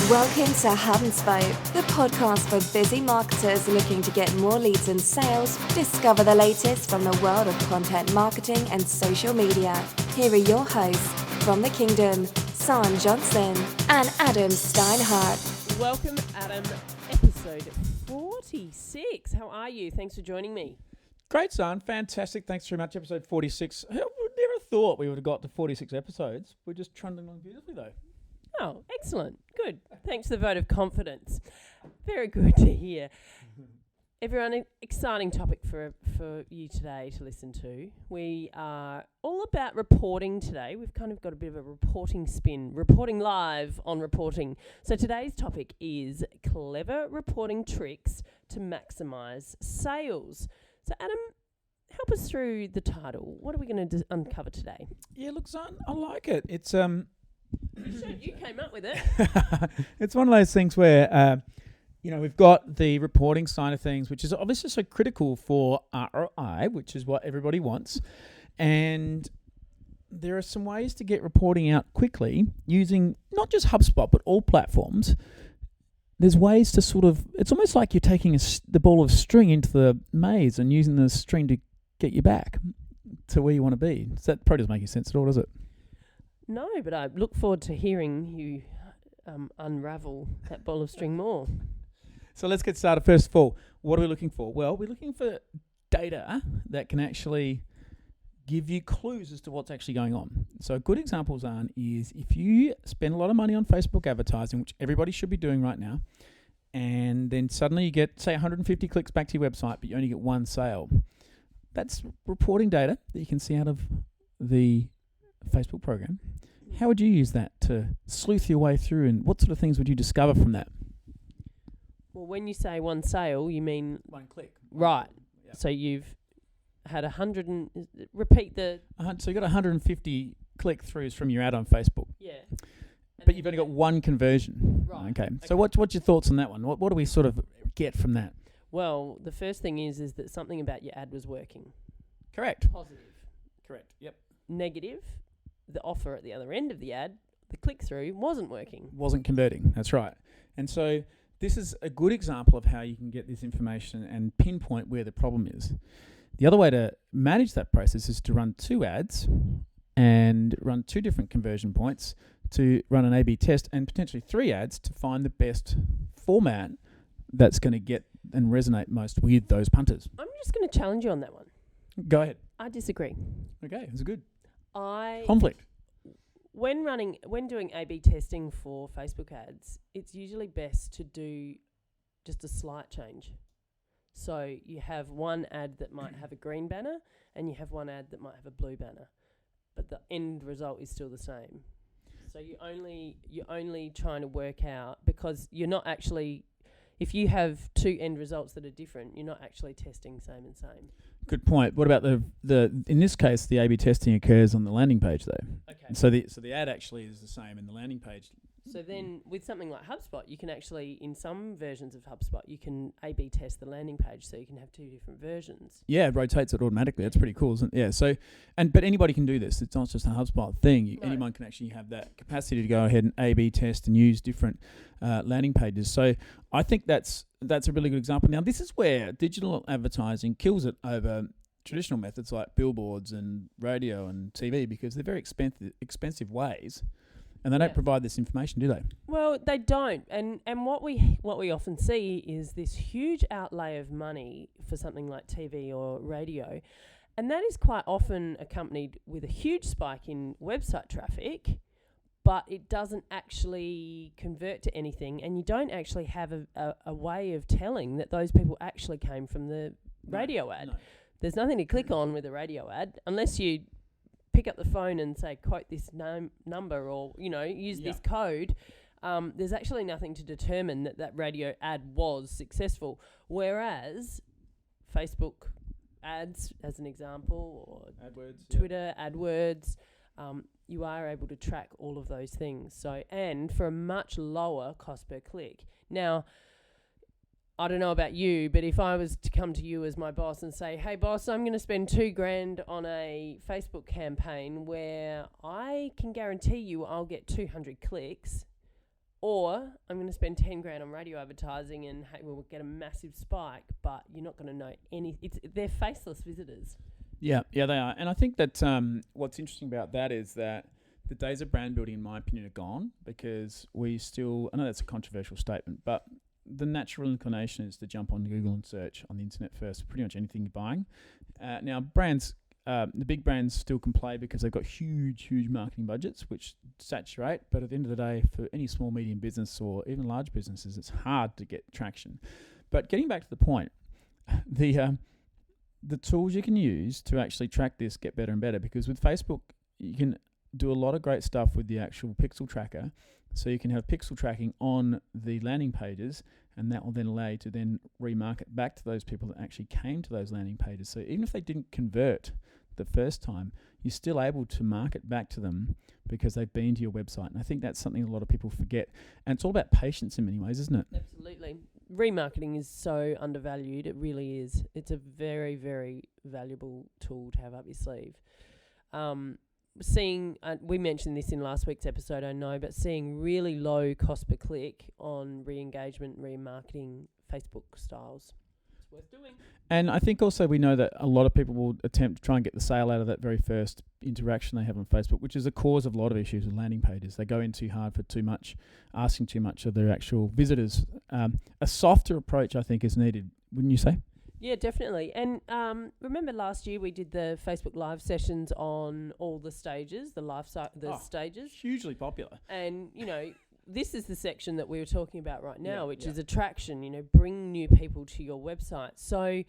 Welcome to Hub and Spoke, the podcast for busy marketers looking to get more leads and sales. Discover the latest from the world of content marketing and social media. Here are your hosts from the Kingdom, San Johnson and Adam Steinhardt. Welcome, Adam. Episode 46. How are you? Thanks for joining me. Great, son. Fantastic. Thanks very much. Episode 46. I never thought we would have got to 46 episodes. We're just trundling along beautifully, though. Oh, excellent. Good. Thanks for the vote of confidence. Very good to hear. Everyone, an exciting topic for you today to listen to. We are all about reporting today. We've kind of got a bit of a reporting spin, reporting live on reporting. So today's topic is clever reporting tricks to maximise sales. So Adam, help us through the title. What are we going to uncover today? Yeah, look, son, I like it. It's You came up with it. it's one of those things where we've got the reporting side of things, which is obviously so critical for ROI, which is what everybody wants. And there are some ways to get reporting out quickly using not just HubSpot, but all platforms. There's ways to it's almost like you're taking the ball of string into the maze and using the string to get you back to where you want to be. So that probably doesn't make any sense at all, does it? No, but I look forward to hearing you unravel that ball of string more. So let's get started. First of all, what are we looking for? Well, we're looking for data that can actually give you clues as to what's actually going on. So a good example, Zan, is if you spend a lot of money on Facebook advertising, which everybody should be doing right now, and then suddenly you get, say, 150 clicks back to your website, but you only get one sale. That's reporting data that you can see out of the Facebook program. How would you use that to sleuth your way through, and what sort of things would you discover from that? Well, when you say one sale, you mean one click. Right. Yep. So you've had 100 and repeat the... So you got 150 click-throughs from your ad on Facebook. Yeah. But you've only got one conversion. Right. Okay. So what's your thoughts on that one? What do we sort of get from that? Well, the first thing is that something about your ad was working. Correct. Positive. Correct. Yep. Negative, the offer at the other end of the ad, the click-through, wasn't working. Wasn't converting. That's right. And so this is a good example of how you can get this information and pinpoint where the problem is. The other way to manage that process is to run two ads and run two different conversion points, to run an A/B test, and potentially three ads to find the best format that's going to get and resonate most with those punters. I'm just going to challenge you on that one. Go ahead. I disagree. Okay, that's good. Conflict. When doing A/B testing for Facebook ads, it's usually best to do just a slight change. So you have one ad that might have a green banner, and you have one ad that might have a blue banner, but the end result is still the same. So you're only trying to work out, because you're not actually, if you have two end results that are different, you're not actually testing same and same. Good point. What about the in this case, the A/B testing occurs on the landing page, though. Okay. So the ad actually is the same, and the landing page. So then with something like HubSpot, you can actually, in some versions of HubSpot, you can A/B test the landing page, so you can have two different versions. Yeah, it rotates it automatically. That's pretty cool, isn't it? Yeah. So, but anybody can do this. It's not just a HubSpot thing. No. Anyone can actually have that capacity to go ahead and A/B test and use different landing pages. So I think that's a really good example. Now, this is where digital advertising kills it over traditional methods like billboards and radio and TV, because they're very expensive ways. And they don't provide this information, do they? Well, they don't. And what we often see is this huge outlay of money for something like TV or radio. And that is quite often accompanied with a huge spike in website traffic, but it doesn't actually convert to anything. And you don't actually have a way of telling that those people actually came from the radio ad. No. There's nothing to click on with a radio ad unless you pick up the phone and say, quote this number, or, use this code. There's actually nothing to determine that radio ad was successful. Whereas Facebook ads, as an example, or AdWords, Twitter, AdWords, you are able to track all of those things. So, and for a much lower cost per click. Now, I don't know about you, but if I was to come to you as my boss and say, hey boss, I'm going to spend $2,000 on a Facebook campaign where I can guarantee you I'll get 200 clicks, Or I'm going to spend 10 grand on radio advertising and we'll get a massive spike, but you're not going to know they're faceless visitors. Yeah, they are. And I think that what's interesting about that is that the days of brand building, in my opinion, are gone, because I know that's a controversial statement, but the natural inclination is to jump on Google and search on the internet first for pretty much anything you're buying. Now, brands, the big brands still can play because they've got huge marketing budgets, which saturate. But at the end of the day, for any small, medium business or even large businesses, it's hard to get traction. But getting back to the point, the tools you can use to actually track this get better and better, because with Facebook, you can do a lot of great stuff with the actual pixel tracker. So you can have pixel tracking on the landing pages, and that will then allow you to then remarket back to those people that actually came to those landing pages. So even if they didn't convert the first time, you're still able to market back to them because they've been to your website. And I think that's something a lot of people forget. And it's all about patience in many ways, isn't it? Absolutely. Remarketing is so undervalued. It really is. It's a very, very valuable tool to have up your sleeve. Seeing, we mentioned this in last week's episode, I know, but seeing really low cost per click on re-engagement and remarketing Facebook styles. It's worth doing. And I think also we know that a lot of people will attempt to try and get the sale out of that very first interaction they have on Facebook, which is a cause of a lot of issues with landing pages. They go in too hard for too much, asking too much of their actual visitors. A softer approach, I think, is needed, wouldn't you say? Yeah, definitely. And remember last year we did the Facebook Live sessions on all the stages, stages. Hugely popular. And, this is the section that we were talking about right now, which is attraction, bring new people to your website. So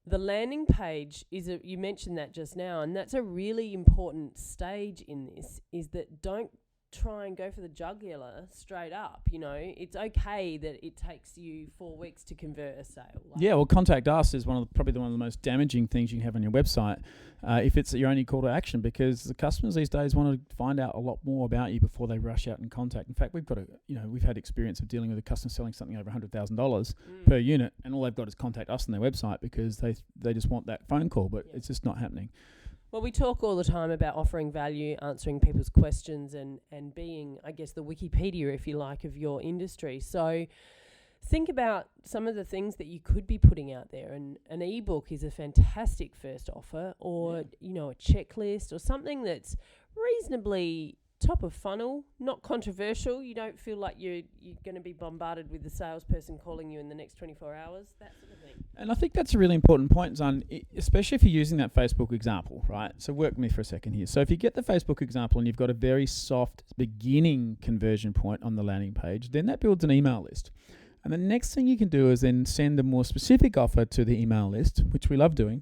the landing page you mentioned that just now, and that's a really important stage in this, is that don't try and go for the jugular straight up. It's okay that it takes you 4 weeks to convert a sale. Contact us is probably one of the most damaging things you can have on your website if it's your only call to action, because the customers these days want to find out a lot more about you before they rush out and contact. In fact, we've had experience of dealing with a customer selling something over $100,000 per unit, and all they've got is contact us on their website because they just want that phone call, but it's just not happening. Well, we talk all the time about offering value, answering people's questions, and being, I guess, the Wikipedia, if you like, of your industry. So think about some of the things that you could be putting out there. And an ebook is a fantastic first offer, or, a checklist or something that's reasonably top of funnel, not controversial. You don't feel like you're going to be bombarded with the salesperson calling you in the next 24 hours, that sort of thing. And I think that's a really important point, Zan, especially if you're using that Facebook example, right? So work with me for a second here. So if you get the Facebook example and you've got a very soft beginning conversion point on the landing page, then that builds an email list. And the next thing you can do is then send a more specific offer to the email list, which we love doing.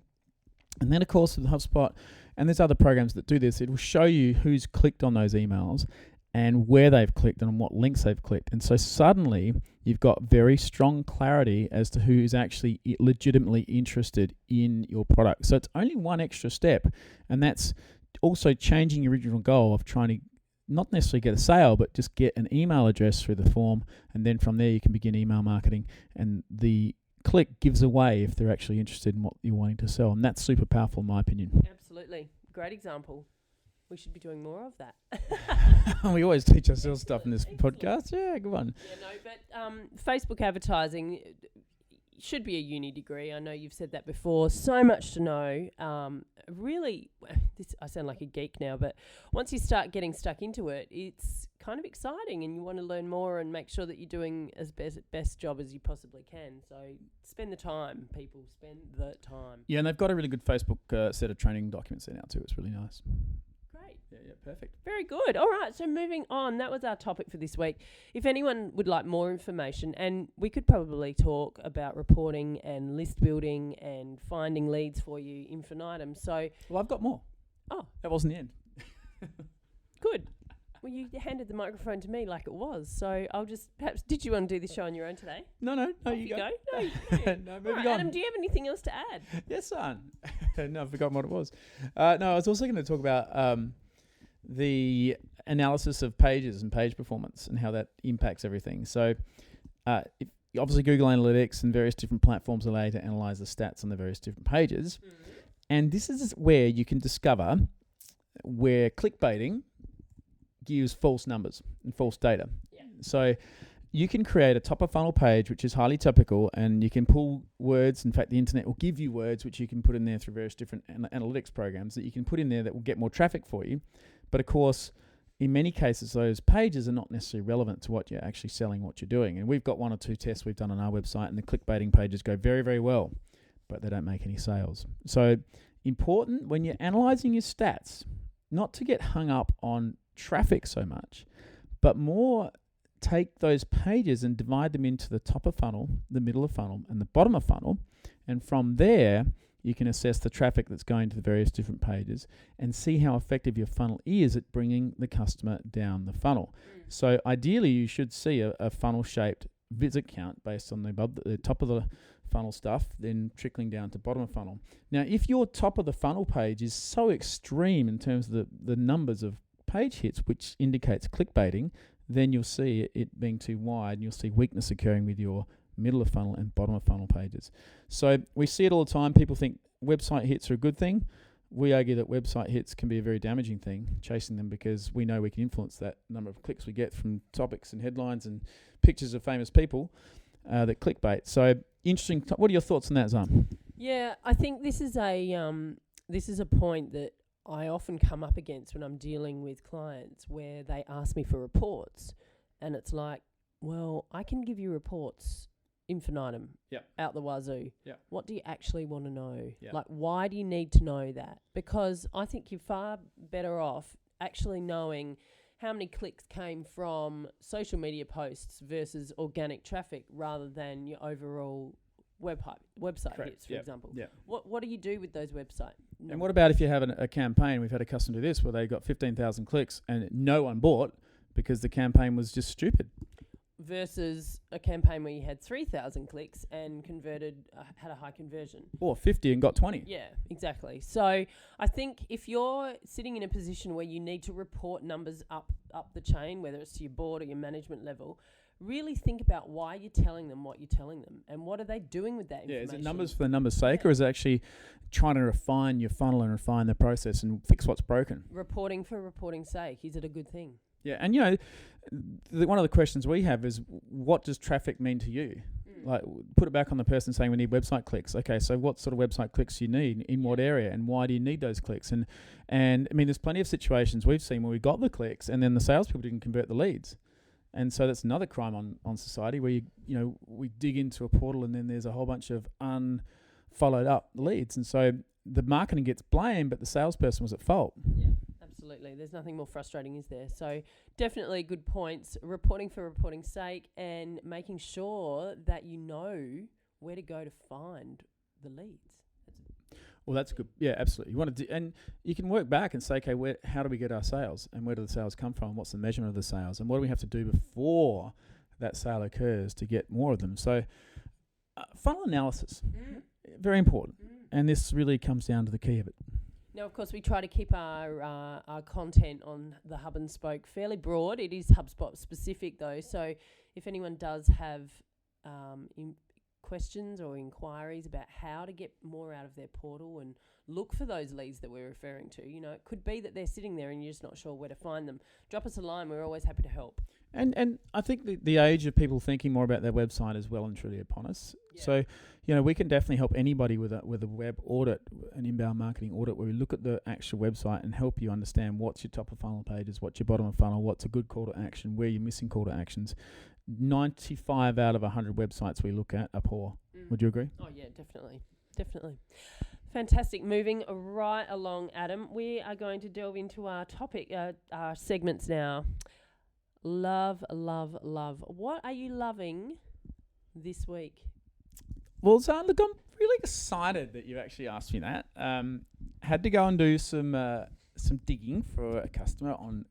And then, of course, with HubSpot, and there's other programs that do this, it will show you who's clicked on those emails and where they've clicked and on what links they've clicked. And so suddenly you've got very strong clarity as to who is actually legitimately interested in your product. So it's only one extra step, and that's also changing your original goal of trying to not necessarily get a sale, but just get an email address through the form, and then from there you can begin email marketing, and the click gives away if they're actually interested in what you're wanting to sell, and that's super powerful in my opinion. Absolutely. Great example. We should be doing more of that. We always teach ourselves stuff in this podcast. Yeah, good one. But Facebook advertising should be a uni degree. I know you've said that before. So much to know. Really, I sound like a geek now, but once you start getting stuck into it, it's kind of exciting, and you want to learn more and make sure that you're doing as best job as you possibly can. So spend the time, people. Spend the time. Yeah, and they've got a really good Facebook set of training documents there now too. It's really nice. Great. Yeah, perfect. Very good. All right, so moving on. That was our topic for this week. If anyone would like more information, and we could probably talk about reporting and list building and finding leads for you infinitum. So, well, I've got more. Oh, that wasn't the end. Good. Well, you handed the microphone to me like it was, so I'll just perhaps. Did you want to do this show on your own today? No, you go. No, you go. No, moving right, on. Adam, do you have anything else to add? Yes, son. No, I've forgotten what it was. No, I was also going to talk about the analysis of pages and page performance and how that impacts everything. So, obviously, Google Analytics and various different platforms allow you to analyze the stats on the various different pages, and this is where you can discover where clickbaiting gives false numbers and false data. Yeah. So you can create a top of funnel page which is highly topical, and you can pull words. In fact, the internet will give you words which you can put in there through various different analytics programs that you can put in there that will get more traffic for you. But of course, in many cases, those pages are not necessarily relevant to what you're actually selling, what you're doing. And we've got 1 or 2 tests we've done on our website, and the clickbaiting pages go very, very well, but they don't make any sales. So important when you're analyzing your stats, not to get hung up on traffic so much, but more take those pages and divide them into the top of funnel, the middle of funnel, and the bottom of funnel. And from there, you can assess the traffic that's going to the various different pages and see how effective your funnel is at bringing the customer down the funnel. So ideally, you should see a funnel-shaped visit count based on the top of the funnel stuff, then trickling down to bottom of funnel. Now, if your top of the funnel page is so extreme in terms of the numbers of page hits, which indicates clickbaiting, then you'll see it being too wide, and you'll see weakness occurring with your middle of funnel and bottom of funnel pages. So we see it all the time. People think website hits are a good thing. We argue that website hits can be a very damaging thing, chasing them, because we know we can influence that number of clicks we get from topics and headlines and pictures of famous people that clickbait. So interesting. What are your thoughts on that, Zam? Yeah, I think this is a point that I often come up against when I'm dealing with clients where they ask me for reports, and it's like, well, I can give you reports infinitum, out the wazoo. What do you actually want to know? Like, why do you need to know that? Because I think you're far better off actually knowing how many clicks came from social media posts versus organic traffic rather than your overall website hits, for example. What do you do with those website? And what about if you have a campaign? We've had a customer do this where they got 15,000 clicks and no one bought because the campaign was just stupid. Versus a campaign where you had 3,000 clicks and had a high conversion. Or 50 and got 20. Yeah, exactly. So I think if you're sitting in a position where you need to report numbers up the chain, whether it's to your board or your management level, really think about why you're telling them what you're telling them and what are they doing with that information. Is it numbers for the numbers' sake, or is it actually trying to refine your funnel and refine the process and fix what's broken? Reporting for reporting's sake. Is it a good thing? Yeah, and one of the questions we have is, what does traffic mean to you? Like, put it back on the person saying we need website clicks. Okay, so what sort of website clicks do you need, in what area, and why do you need those clicks? And I mean, there's plenty of situations we've seen where we got the clicks and then the salespeople didn't convert the leads. And so that's another crime on society where we dig into a portal and then there's a whole bunch of unfollowed up leads. And so the marketing gets blamed, but the salesperson was at fault. Yeah. Absolutely. There's nothing more frustrating, is there? So definitely good points. Reporting for reporting's sake and making sure that you know where to go to find the leads. Well, that's good. Yeah, absolutely. You want to and you can work back and say, okay, how do we get our sales, and where do the sales come from? What's the measurement of the sales, and what do we have to do before that sale occurs to get more of them? So funnel analysis, very important. And this really comes down to the key of it. Now, of course, we try to keep our content on the Hub and Spoke fairly broad. It is HubSpot specific, though. So if anyone does have questions or inquiries about how to get more out of their portal and look for those leads that we're referring to, it could be that they're sitting there and you're just not sure where to find them. Drop us a line. We're always happy to help. And I think the age of people thinking more about their website is well and truly upon us. Yeah. So, we can definitely help anybody with a web audit, an inbound marketing audit, where we look at the actual website and help you understand what's your top of funnel pages, what's your bottom of funnel, what's a good call to action, where you're missing call to actions. 95 out of 100 websites we look at are poor. Would you agree? Oh, yeah, definitely. Fantastic. Moving right along, Adam, we are going to delve into our topic, our segments now. Love. What are you loving this week? Well, Zan, look, I'm really excited that you actually asked me that. Had to go and do some digging for a customer on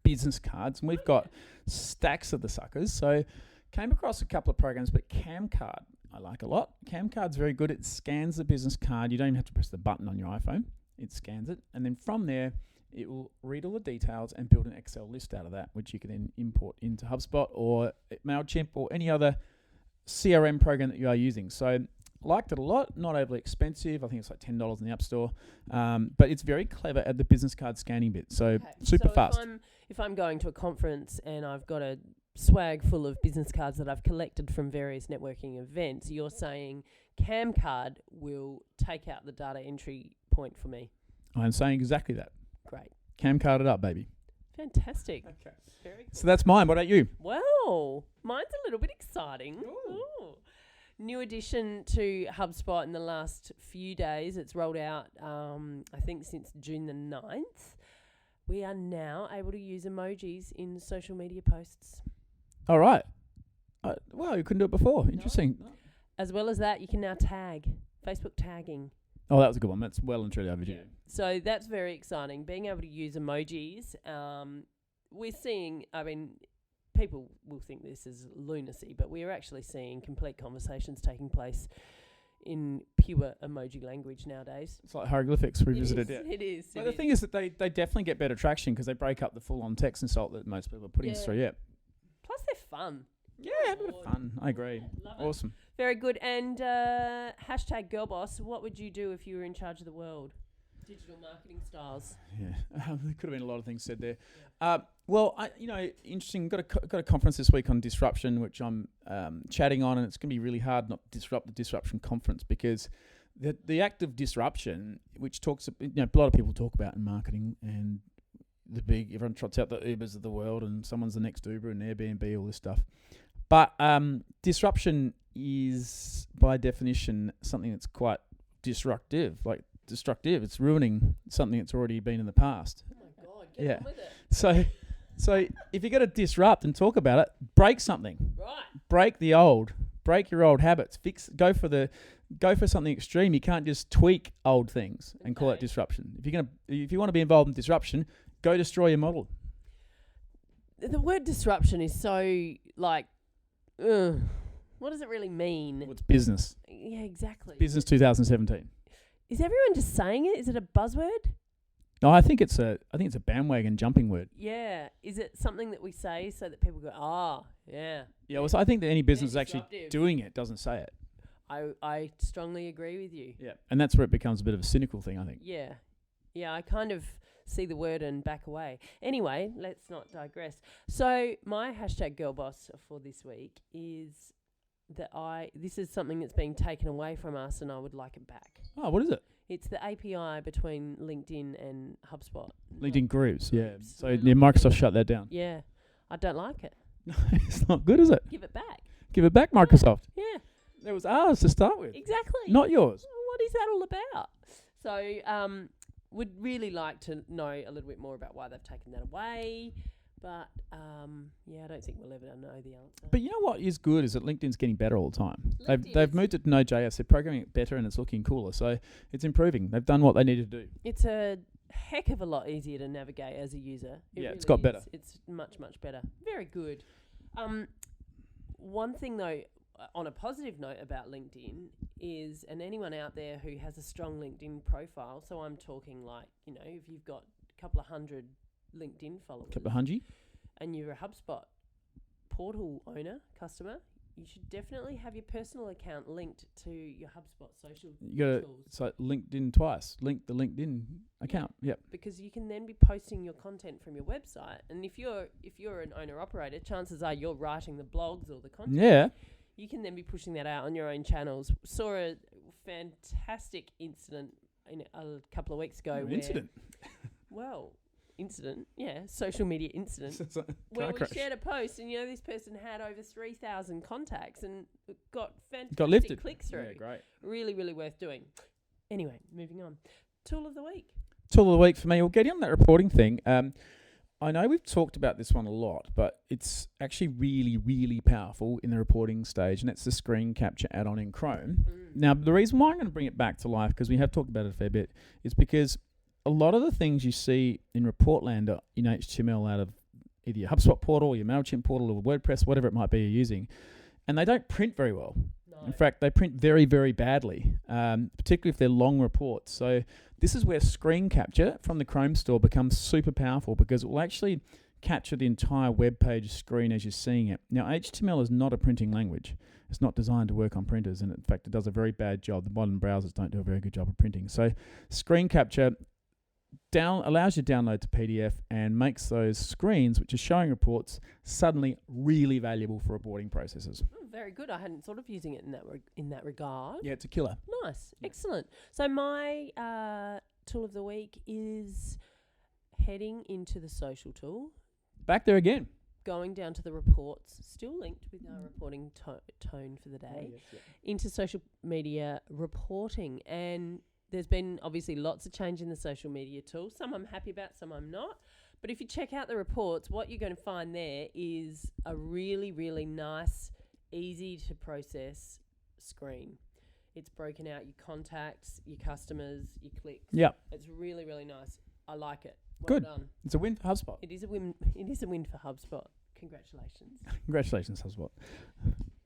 business cards, and we've got stacks of the suckers. So came across a couple of programs, but CamCard I like a lot. CamCard's very good. It scans the business card. You don't even have to press the button on your iPhone. It scans it, and then from there, it will read all the details and build an Excel list out of that, which you can then import into HubSpot or MailChimp or any other CRM program that you are using. So liked it a lot, not overly expensive. I think it's like $10 in the App Store. But it's very clever at the business card scanning bit. So super fast. If I'm going to a conference and I've got to swag full of business cards that I've collected from various networking events, you're saying Camcard will take out the data entry point for me. I'm saying exactly that. Great. Camcard it up, baby. Fantastic. Okay. Very good. So that's mine. What about you? Well, mine's a little bit exciting. Ooh. New addition to HubSpot in the last few days. It's rolled out, I think, since June the 9th. We are now able to use emojis in social media posts. All right. Well, you couldn't do it before. Interesting. No. As well as that, you can now tag. Facebook tagging. Oh, that was a good one. That's well and truly overdue. Yeah. So that's very exciting. Being able to use emojis. We're seeing, I mean, people will think this is lunacy, but we are actually seeing complete conversations taking place in pure emoji language nowadays. It's like hieroglyphics revisited. It is. But the thing is that they definitely get better traction because they break up the full-on text insult that most people are putting us through. Yeah. Plus, they're fun. Yeah, a bit of fun. I agree. Love Awesome. It. Very good. And hashtag girlboss, what would you do if you were in charge of the world? Digital marketing styles. Yeah, there could have been a lot of things said there. Yeah. Well, interesting. Got a conference this week on disruption, which I'm chatting on, and it's going to be really hard not to disrupt the disruption conference because the act of disruption, which talks, a lot of people talk about in marketing, and everyone trots out the Ubers of the world, and someone's the next Uber and Airbnb, all this stuff. But disruption is, by definition, something that's quite disruptive. It's ruining something that's already been in the past. Oh my God, get on with it. So if you're going to disrupt and talk about it, break something. Right. Break your old habits. Go for something extreme. You can't just tweak old things and call it disruption. If you want to be involved in disruption, go destroy your model. The word disruption is so what does it really mean? Well, it's business. Yeah, exactly. Business 2017. Is everyone just saying it? Is it a buzzword? No, I think it's a bandwagon jumping word. Yeah. Is it something that we say so that people go, yeah. Yeah, well, so I think that any business actually doing it doesn't say it. I strongly agree with you. Yeah, and that's where it becomes a bit of a cynical thing, I think. Yeah. Yeah, I kind of see the word and back away. Anyway, let's not digress. So my hashtag girlboss for this week is that this is something that's being taken away from us and I would like it back. Oh, what is it? It's the API between LinkedIn and HubSpot. LinkedIn groups, yeah. So Microsoft shut that down. Yeah. I don't like it. No, it's not good, is it? Give it back. Give it back, Microsoft. Yeah. It was ours to start with. Exactly. Not yours. What is that all about? So, would really like to know a little bit more about why they've taken that away. But, I don't think we'll ever know the answer. But you know what is good is that LinkedIn's getting better all the time. They've moved it to Node.js. They're programming it better and it's looking cooler. So it's improving. They've done what they need to do. It's a heck of a lot easier to navigate as a user. It's got better. It's much, much better. Very good. One thing, though, on a positive note about LinkedIn is, and anyone out there who has a strong LinkedIn profile, so I'm talking if you've got a couple of hundred LinkedIn followers. Couple of hundred? And you're a HubSpot portal owner, customer, you should definitely have your personal account linked to your HubSpot social tools. It's like LinkedIn twice. Link the LinkedIn account. Yep. Because you can then be posting your content from your website. And if you're an owner-operator, chances are you're writing the blogs or the content. Yeah. You can then be pushing that out on your own channels. Saw a fantastic incident a couple of weeks ago. Social media incident. Where we shared a post and this person had over 3,000 contacts and got fantastic click-through. Yeah, great. Really, really worth doing. Anyway, moving on. Tool of the week. Tool of the week for me. We'll get on that reporting thing. I know we've talked about this one a lot, but it's actually really, really powerful in the reporting stage, and it's the screen capture add-on in Chrome. Now, the reason why I'm going to bring it back to life, because we have talked about it a fair bit, is because a lot of the things you see in report land are in HTML out of either your HubSpot portal or your MailChimp portal or WordPress, whatever it might be you're using, and they don't print very well. No. In fact, they print very, very badly, particularly if they're long reports. So this is where screen capture from the Chrome store becomes super powerful because it will actually capture the entire web page screen as you're seeing it. Now, HTML is not a printing language. It's not designed to work on printers, and in fact, it does a very bad job. The modern browsers don't do a very good job of printing. So screen capture allows you to download to PDF and makes those screens, which are showing reports, suddenly really valuable for reporting processes. Very good. I hadn't thought of using it in that regard. Yeah, it's a killer. Nice. Excellent. So my tool of the week is heading into the social tool, Back there again. going down to the reports, still linked with our reporting tone for the day, into social media reporting. And there's been obviously lots of change in the social media tool. Some I'm happy about, some I'm not. But if you check out the reports, what you're going to find there is a really, really nice, easy to process screen. It's broken out your contacts, your customers, your clicks. Yep. It's really, really nice. I like it. Well Good. done. It's a win for HubSpot. It is a win. It is a win for HubSpot. Congratulations. Congratulations, HubSpot.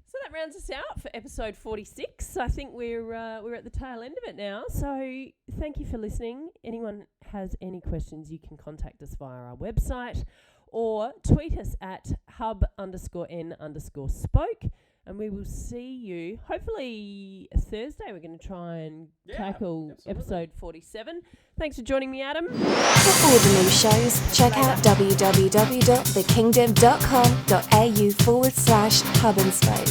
So that rounds us out for episode 46. I think we're at the tail end of it now. So thank you for listening. Anyone has any questions, you can contact us via our website or tweet us at hub_n_spoke. And we will see you hopefully Thursday. We're going to try and tackle episode 47. Thanks for joining me, Adam. For all the new shows, check out www.thekingdom.com.au/hub and spoke.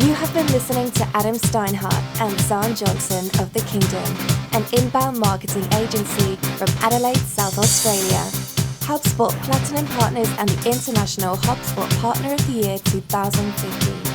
You have been listening to Adam Steinhardt and Zan Johnson of The Kingdom, an inbound marketing agency from Adelaide, South Australia. HubSpot Platinum Partners and the International HubSpot Partner of the Year 2015.